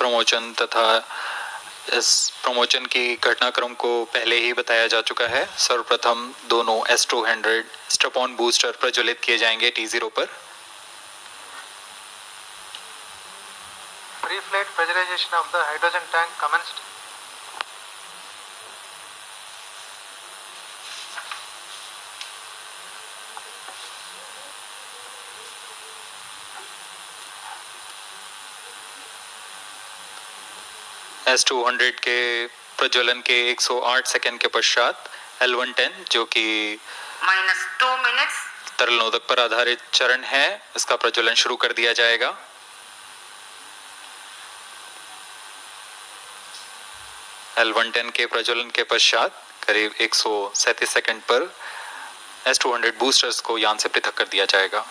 Promotion तथा इस promotion की घटनाक्रम को पहले ही बताया जा चुका है। सर्वप्रथम दोनों S200 स्ट्रैप-ऑन बूस्टर प्रज्वलित किए जाएंगे T0 पर। Pre-flight pressurization of the hydrogen tank commenced. S200 के प्रज्वलन के 108 सेकंड के पश्चात L110 जो कि -2 minutes तरल नोदक पर आधारित चरण है, इसका प्रज्वलन शुरू कर दिया जाएगा। L110 के प्रज्वलन के पश्चात करीब 137 सेकंड पर S200 बूस्टर्स को यान से पृथक कर दिया जाएगा।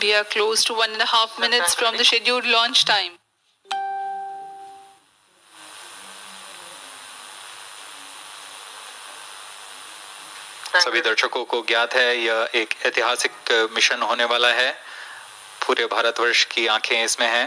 We are close to 1.5 minutes from the scheduled launch time. सभी दर्शकों को ज्ञात है यह एक ऐतिहासिक मिशन होने वाला है। पूरे भारतवर्ष की आंखें इसमें हैं।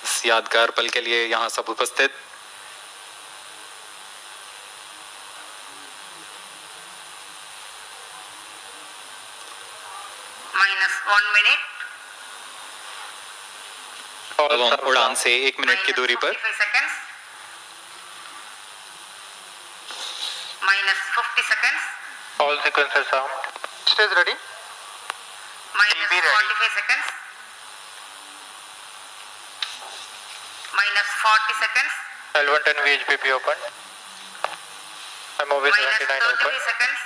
इस यादगार पल के लिए यहाँ सब उपस्थित -1 minute उड़ान से 1 मिनट की दूरी पर -45 seconds -50 seconds All sequences armed. Stage ready. -45 seconds -40 seconds L110 VHPP open. MOV 79 open. -33 seconds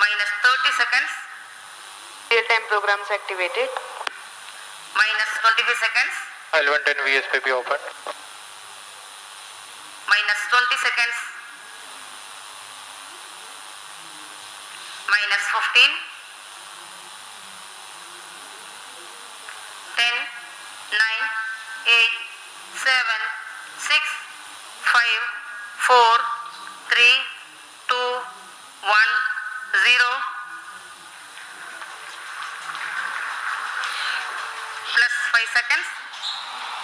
-30 seconds Real-time programs activated. -25 seconds L110 VSPP open. -20 seconds -15 10 9 8 7 6 5 4 3 2 1 0 plus 5 seconds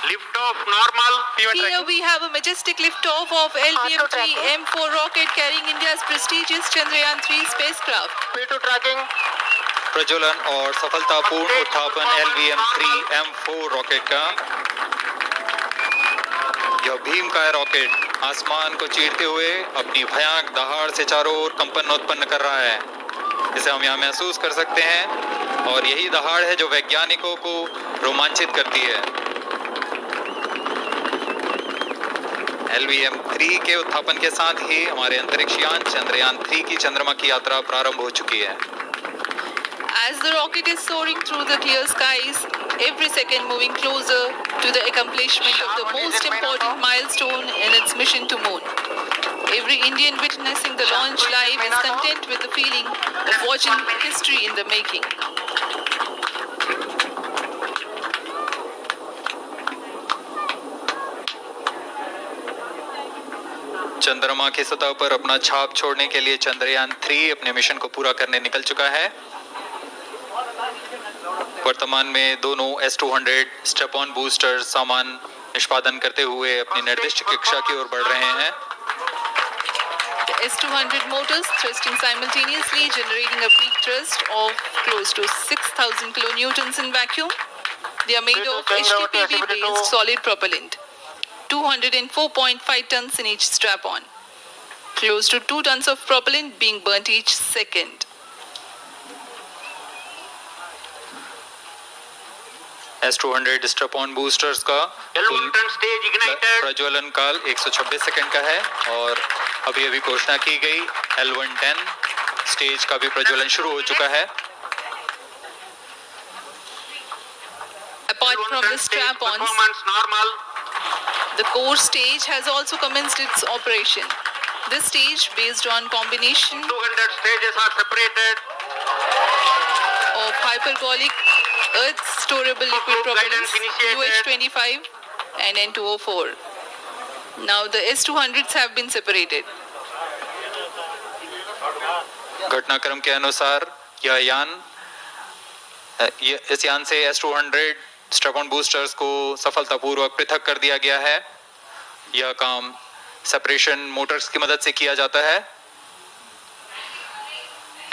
Lift off normal. Here we have a majestic liftoff of LVM-3 M4 rocket carrying India's prestigious Chandrayaan-3 spacecraft. P2 tracking. प्रज्वलन और सफलतापूर्ण उत्थापन LVM-3 M4 rocket का। यह भीमकाय rocket आसमान को चीरते हुए अपनी भयानक दहाड़ से चारों ओर कंपन उत्पन्न कर रहा है, इसे हम यहाँ महसूस कर सकते हैं और यही दहाड़ है जो वैज्ञानिकों को रोमांचित करती है। LVM-3 के उत्थापन के साथ ही हमारे अंतरिक्ष यान चंद्रयान-3 की चंद्रमा की यात्रा प्रारंभ हो चुकी है। As the rocket is soaring through the clear skies, every second moving closer to the accomplishment of the most important milestone in its mission to moon. Every Indian witnessing the launch live is content with the feeling of watching history in the making. चंद्रमा की सतह पर अपना छाप छोड़ने के लिए चंद्रयान-3 अपने मिशन को पूरा करने निकल चुका है। वर्तमान में दोनों S200 स्ट्रैप-ऑन बूस्टर सामान निष्पादन करते हुए अपनी निर्दिष्ट कक्षा की ओर बढ़ रहे हैं। The S200 motors thrusting simultaneously, generating a peak thrust of close to 6,000 kilonewtons in vacuum. They are made of HTPB-based solid propellant. 204.5 tons in each strap-on. Close to 2 tons of propellant being burnt each second. S200 strap-on boosters का L110 stage ignited. प्रज्वलन काल 126 second का है और अभी अभी घोषणा की गई L110 स्टेज का भी प्रज्वलन शुरू हो चुका है। Apart from the strap-ons, Performance normal. the core stage has also commenced its operation. This stage, based on combination 200 stages are separated. of hyperbolic Earth storable liquid propellant UH-25 and N204. Now the S200s have been separated. घटनाक्रम के अनुसार इस यान से S200 strap-on boosters को सफलतापूर्वक पृथक कर दिया गया है। यह काम सेपरेशन मोटर्स की मदद से किया जाता है।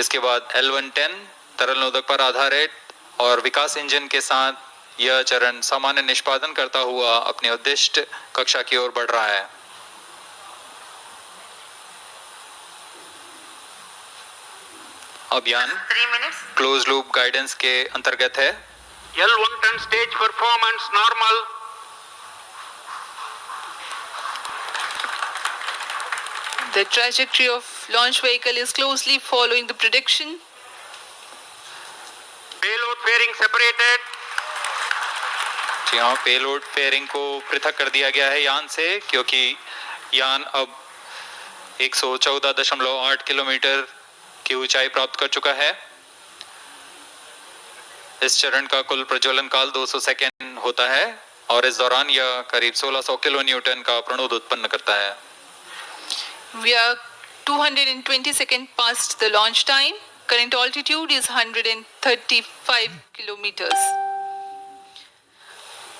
इसके बाद L110 तरल नोदक पर आधारित और विकास इंजन के साथ यह चरण सामान्य निष्पादन करता हुआ अपने उद्दिष्ट कक्षा की ओर बढ़ रहा है। अभियान 3 minutes. क्लोज लूप गाइडेंस के अंतर्गत है। L110 stage performance normal. The trajectory of launch vehicle is closely following the prediction. Payload fairing separated. जी हाँ, पेलोड फेयरिंग को पृथक कर दिया गया है यान से, क्योंकि यान अब 114.8 किलोमीटर की ऊंचाई प्राप्त कर चुका है। इस चरण का कुल प्रज्वलन काल 200 सेकेंड होता है और इस दौरान यह करीब 1600 किलो न्यूटन का प्रणोद उत्पन्न करता है। We are 220 seconds past the launch time. Current altitude is 135 kilometers.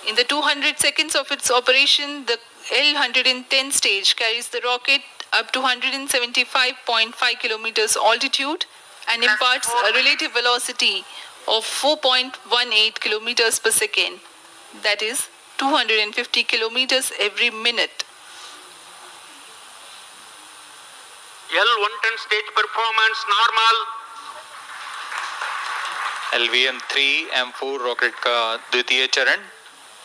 In the 200 seconds of its operation, the L110 stage carries the rocket up to 175.5 kilometers altitude and imparts a relative velocity of 4.18 kilometers per second. That is 250 kilometers every minute. L110 stage performance normal. LVM-3 M4 rocket का द्वितीय चरण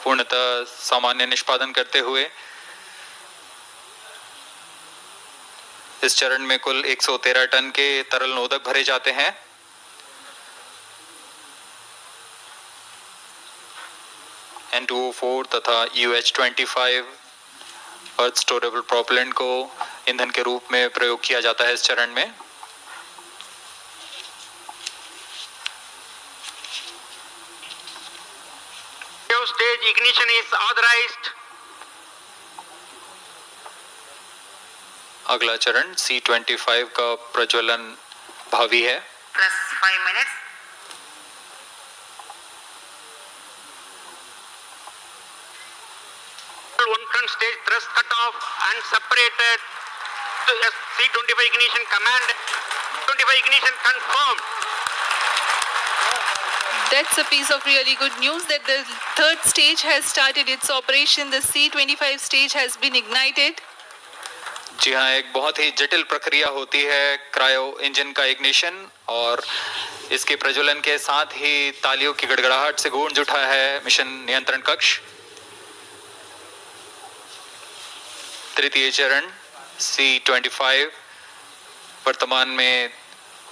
पूर्णतः सामान्य निष्पादन करते हुए इस चरण में कुल 113 टन के तरल नोदक भरे जाते हैं। N204 तथा UH-25 अर्थ स्टोरेबल प्रोपेलेंट को ईंधन के रूप में प्रयोग किया जाता है इस चरण में। Stage ignition is authorized. अगला चरण C-25 का प्रज्वलन भावी है। Plus 5 minutes. L110 stage thrust cut off and separated. C-25 ignition command. 25 ignition confirmed. That's a piece of really good news that the third stage has started its operation. The C-25 stage has been ignited. जी हाँ, एक बहुत ही जटिल प्रक्रिया होती है cryo engine का ignition, और इसके प्रज्वलन के साथ ही तालियों की गड़गड़ाहट से गूंज उठा है मिशन नियंत्रण कक्ष। तृतीय चरण C-25 वर्तमान में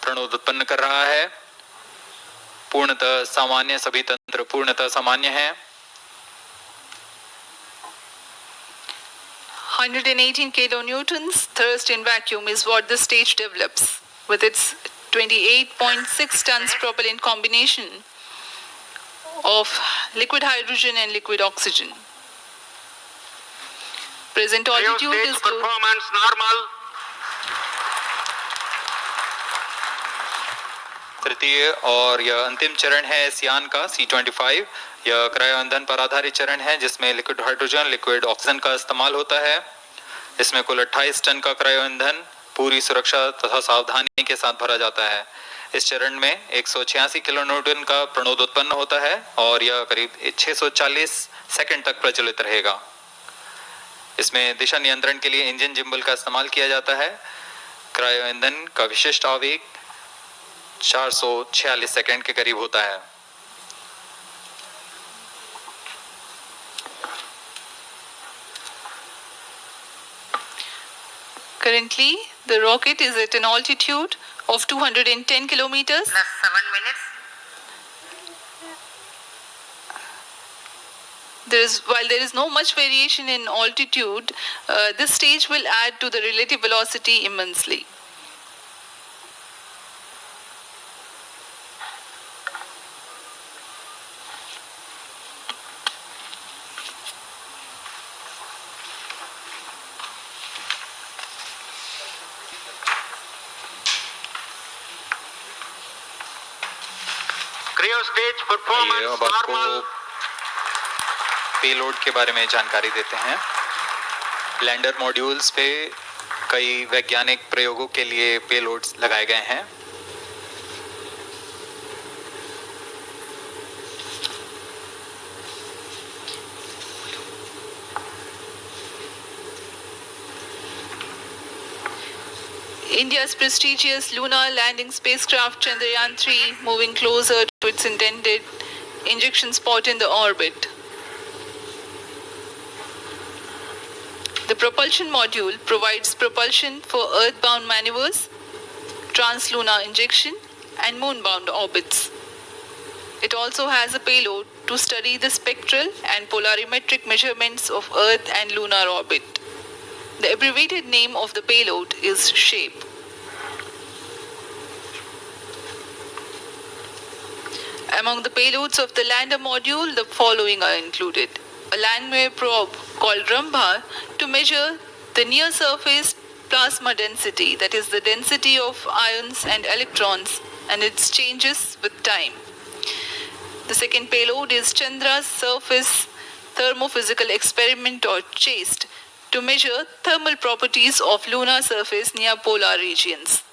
प्रणोद उत्पन्न कर रहा है। पूर्णतः सामान्य, सभी तंत्र पूर्णतः सामान्य हैं। 118 kilonewtons thrust in vacuum is what the stage develops with its 28.6 tons propellant combination of liquid hydrogen and liquid oxygen. Present altitude Stage is performance normal. तृतीय और यह अंतिम चरण है इस यान का C-25। यह क्रायो ईंधन पर आधारित चरण है जिसमें लिक्विड हाइड्रोजन, लिक्विड ऑक्सीजन का इस्तेमाल होता है। इसमें कुल 28 टन का क्रायो ईंधन पूरी सुरक्षा तथा सावधानी के साथ भरा जाता है। इस चरण में 186 किलो न्यूटन का प्रणोद उत्पन्न होता है और यह करीब 640 सेकंड तक प्रज्वलित रहेगा। इसमें दिशा नियंत्रण के लिए इंजन जिम्बल का इस्तेमाल किया जाता है। क्रायो ईंधन का विशिष्ट आवेग 446 सेकंड के करीब होता है। currently the rocket is at an altitude of 210 kilometers. Plus 7 minutes. While there is no much variation in altitude, this stage will add to the relative velocity immensely. Rear stage आइए performance अब आपको normal. Payload के बारे में जानकारी देते हैं। Lander modules पे कई वैज्ञानिक प्रयोगों के लिए पेलोड्स लगाए गए हैं। India's prestigious lunar landing spacecraft Chandrayaan-3 moving closer to its intended injection spot in the orbit. The propulsion module provides propulsion for earthbound maneuvers, translunar injection, and moonbound orbits. It also has a payload to study the spectral and polarimetric measurements of Earth and lunar orbit. The abbreviated name of the payload is SHAPE. Among the payloads of the lander module, the following are included. A landwehr probe called Rambha to measure the near-surface plasma density, that is the density of ions and electrons, and its changes with time. The second payload is Chandra's Surface Thermophysical Experiment, or CHASTE, to measure thermal properties of lunar surface near polar regions.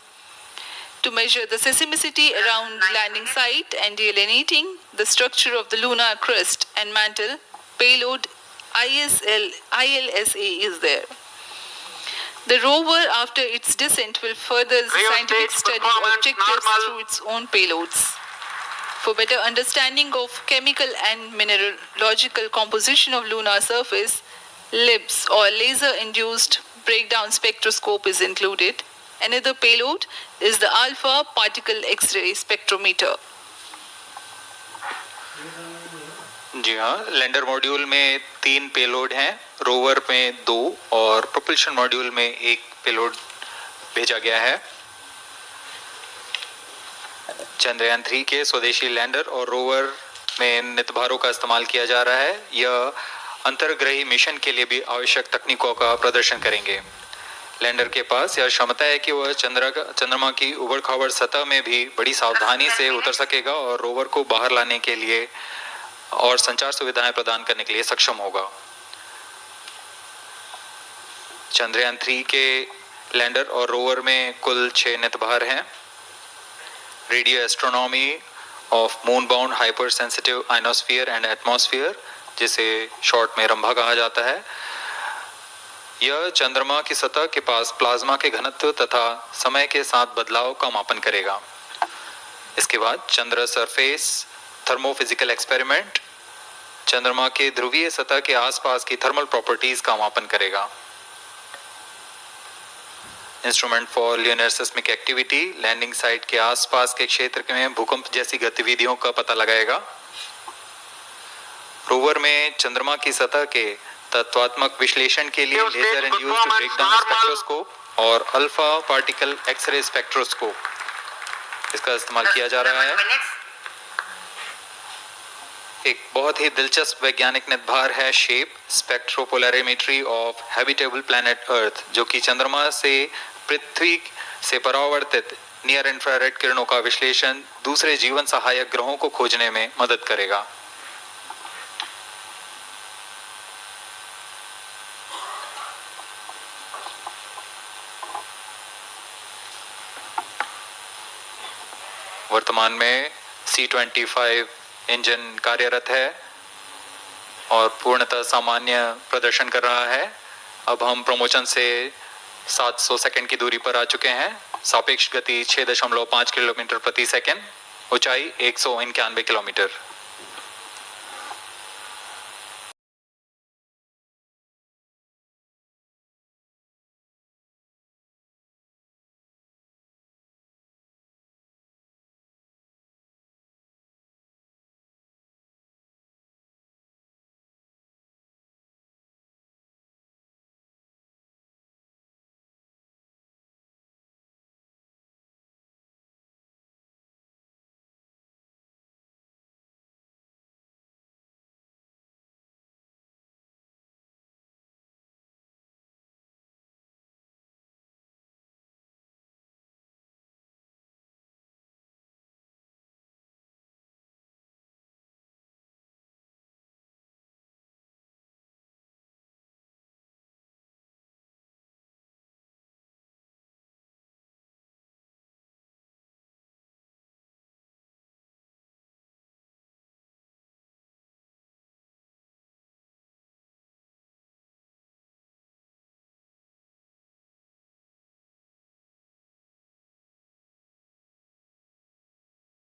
To measure the seismicity around landing site and delineating the structure of the lunar crust and mantle, payload ILSA is there. The rover, after its descent, will further the scientific study objectives through its own payloads. For better understanding of chemical and mineralogical composition of lunar surface, LIBS, or laser-induced breakdown spectroscope, is included. Another payload is the alpha particle X-ray spectrometer. जी हाँ, lander module में 3 payload हैं, rover में 2 और propulsion module में 1 payload भेजा गया है। चंद्रयान 3 के स्वदेशी लैंडर और रोवर में नितभारों का इस्तेमाल किया जा रहा है। यह अंतर्ग्रही मिशन के लिए भी आवश्यक तकनीकों का प्रदर्शन करेंगे। लैंडर के पास यह क्षमता है कि वह चंद्रमा की उबड़-खाबड़ सतह में भी बड़ी सावधानी से उतर सकेगा और रोवर को बाहर लाने के लिए और संचार सुविधाएं प्रदान करने के लिए सक्षम होगा। चंद्रयान 3 के लैंडर और रोवर में कुल 6 नितभार हैं। Radio astronomy of moon bound hyper sensitive ionosphere and atmosphere, जिसे शॉर्ट में रंभा कहा जाता है, यह चंद्रमा की सतह के पास प्लाज्मा के घनत्व तथा समय के साथ बदलाव का मापन करेगा। इसके बाद चंद्र सरफेस थर्मोफिजिकल एक्सपेरिमेंट चंद्रमा के ध्रुवीय सतह के आसपास की थर्मल प्रॉपर्टीज का मापन करेगा। Instrument for lunar seismic activity landing site के आसपास के क्षेत्र में भूकंप जैसी गतिविधियों का पता लगाएगा। रोवर में चंद्रमा की सतह के तत्वात्मक विश्लेषण के लिए लेजर इंड्यूस्ड ब्रेकडाउन स्पेक्ट्रोस्कोप और अल्फा पार्टिकल एक्सरे स्पेक्ट्रोस्कोप इसका इस्तेमाल किया जा रहा है। एक बहुत ही दिलचस्प वैज्ञानिक नितभार है shape स्पेक्ट्रोपोलैरिमेट्री of habitable planet earth, जो कि चंद्रमा से पृथ्वी से परावर्तित नियर इंफ्रारेड किरणों का विश्लेषण दूसरे जीवन सहायक ग्रहों को खोजने में मदद करेगा। वर्तमान में C-25 इंजन कार्यरत है और पूर्णतः सामान्य प्रदर्शन कर रहा है। अब हम प्रमोशन से 700 सेकंड की दूरी पर आ चुके हैं। सापेक्ष गति 6.5 किलोमीटर प्रति सेकंड, ऊंचाई 191 किलोमीटर।